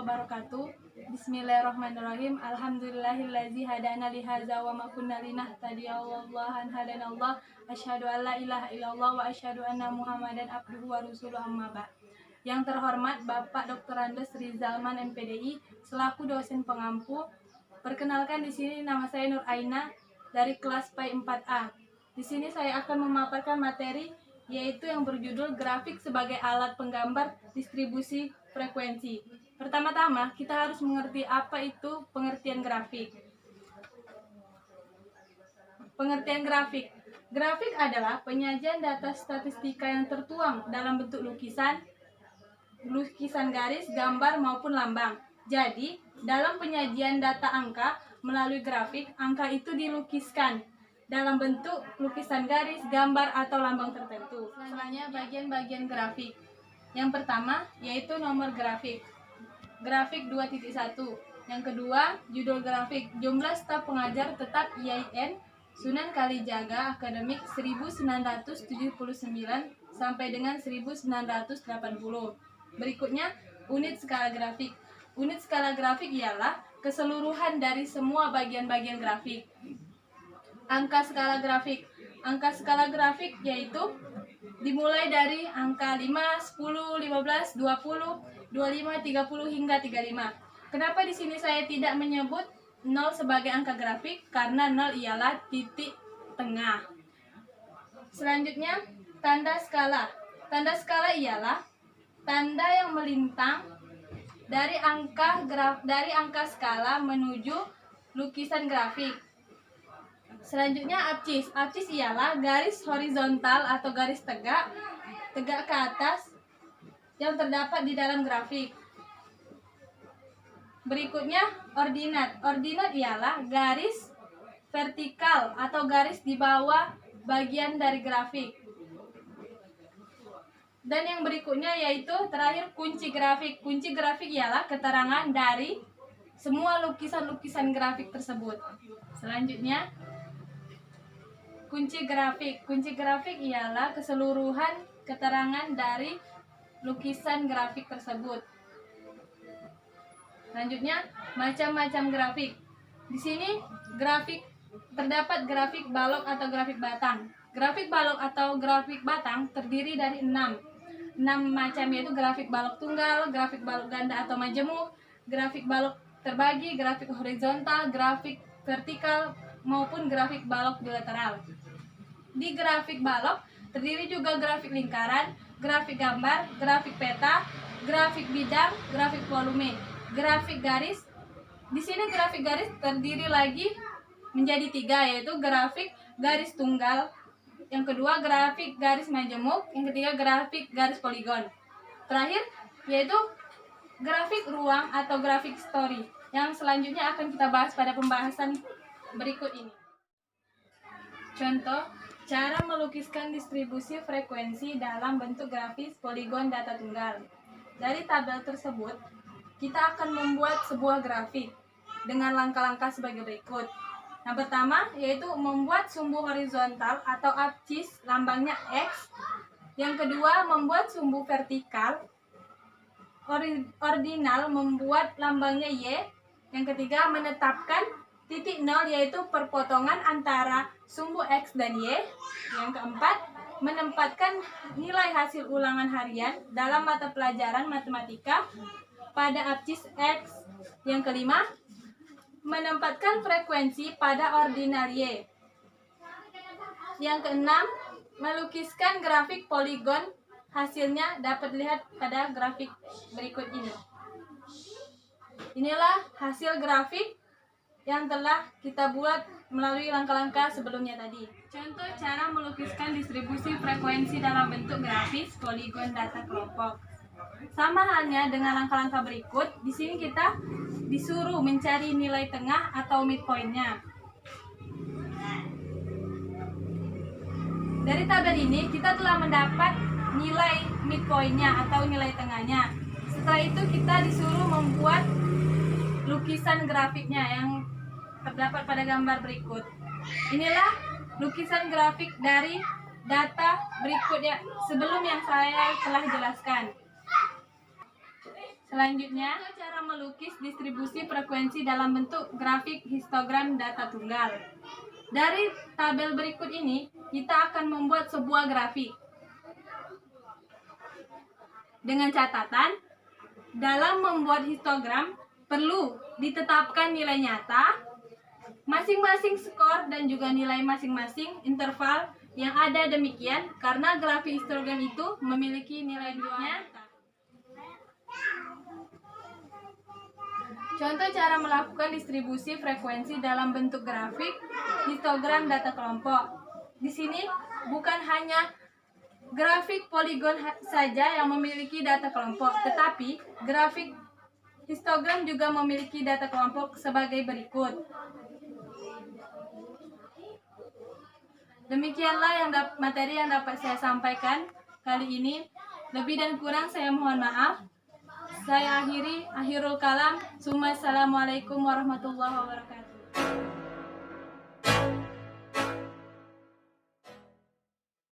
wabarakatuh. Bismillahirrahmanirrahim. Alhamdulillahillazi hadana lihaza wa ma kunna linahtadiya wallahan hadanallah. Asyhadu an la ilaha illallah wa asyhadu anna Muhammadan abduhu wa rasuluhu amma ba'd. Yang terhormat Bapak Dr. Andes Rizalman MPDI selaku dosen pengampu. Perkenalkan, di sini nama saya Nur Aina dari kelas PAI 4A. Di sini saya akan memaparkan materi yaitu yang berjudul grafik sebagai alat penggambar distribusi frekuensi. Pertama-tama kita harus mengerti apa itu pengertian grafik. Pengertian grafik. Grafik adalah penyajian data statistika yang tertuang dalam bentuk lukisan garis, gambar maupun lambang. Jadi, dalam penyajian data angka melalui grafik, angka itu dilukiskan dalam bentuk lukisan garis, gambar, atau lambang tertentu. Selanjutnya bagian-bagian grafik. Yang pertama yaitu nomor grafik. Grafik 2.1. Yang kedua, judul grafik. Jumlah staf pengajar tetap IAIN Sunan Kalijaga Akademik 1979 sampai dengan 1980. Berikutnya, unit skala grafik. Unit skala grafik ialah keseluruhan dari semua bagian-bagian grafik. Angka skala grafik. Angka skala grafik yaitu dimulai dari angka 5, 10, 15, 20, 25, 30 hingga 35. Kenapa di sini saya tidak menyebut 0 sebagai angka grafik? Karena 0 ialah titik tengah. Selanjutnya, tanda skala. Tanda skala ialah tanda yang melintang dari angka skala menuju lukisan grafik. Selanjutnya, absis. Absis ialah garis horizontal atau garis tegak ke atas yang terdapat di dalam grafik. Berikutnya, ordinat. Ordinat ialah garis vertikal atau garis di bawah bagian dari grafik. Dan yang berikutnya yaitu terakhir kunci grafik. Kunci grafik ialah keterangan dari semua lukisan-lukisan grafik tersebut. Selanjutnya, kunci grafik. Kunci grafik ialah keseluruhan keterangan dari lukisan grafik tersebut. Selanjutnya, macam-macam grafik. Di sini terdapat grafik balok atau grafik batang. Grafik balok atau grafik batang terdiri dari 6 macam, yaitu grafik balok tunggal, grafik balok ganda atau majemuk, grafik balok terbagi, grafik horizontal, grafik vertikal, maupun grafik balok bilateral. Di grafik balok terdiri juga grafik lingkaran, grafik gambar, grafik peta, grafik bidang, grafik volume, grafik garis. Di sini grafik garis terdiri lagi menjadi 3, yaitu grafik garis tunggal, yang kedua grafik garis majemuk, yang ketiga grafik garis poligon. Terakhir yaitu grafik ruang atau grafik story, yang selanjutnya akan kita bahas pada pembahasan berikut ini. Contoh, cara melukiskan distribusi frekuensi dalam bentuk grafis poligon data tunggal. Dari tabel tersebut, kita akan membuat sebuah grafik dengan langkah-langkah sebagai berikut. Yang pertama yaitu membuat sumbu horizontal atau absis, lambangnya X. Yang kedua, membuat sumbu vertikal ordinal, membuat lambangnya Y. Yang ketiga, menetapkan titik 0, yaitu perpotongan antara sumbu X dan Y. Yang keempat, menempatkan nilai hasil ulangan harian dalam mata pelajaran matematika pada absis X. Yang kelima, menempatkan frekuensi pada ordinal Y. Yang keenam, melukiskan grafik poligon. Hasilnya dapat dilihat pada grafik berikut ini. Inilah hasil grafik yang telah kita buat melalui langkah-langkah sebelumnya tadi. Contoh cara melukiskan distribusi frekuensi dalam bentuk grafis poligon data kelompok. Sama halnya dengan langkah-langkah berikut, di sini kita disuruh mencari nilai tengah atau midpoint-nya. Dari tabel ini kita telah mendapat nilai midpoint-nya atau nilai tengahnya. Setelah itu kita disuruh membuat lukisan grafiknya yang terdapat pada gambar berikut. Inilah lukisan grafik dari data berikutnya sebelum yang saya telah jelaskan. Selanjutnya, cara melukis distribusi frekuensi dalam bentuk grafik histogram data tunggal. Dari tabel berikut ini, kita akan membuat sebuah grafik. Dengan catatan, dalam membuat histogram perlu ditetapkan nilai nyata, masing-masing skor dan juga nilai masing-masing interval yang ada demikian karena grafik histogram itu memiliki nilai duanya. Contoh cara melakukan distribusi frekuensi dalam bentuk grafik histogram data kelompok. Di sini bukan hanya grafik poligon saja yang memiliki data kelompok, tetapi grafik histogram juga memiliki data kelompok sebagai berikut. Demikianlah materi yang dapat saya sampaikan kali ini. Lebih dan kurang saya mohon maaf. Saya akhirul kalam. Assalamualaikum warahmatullahi wabarakatuh.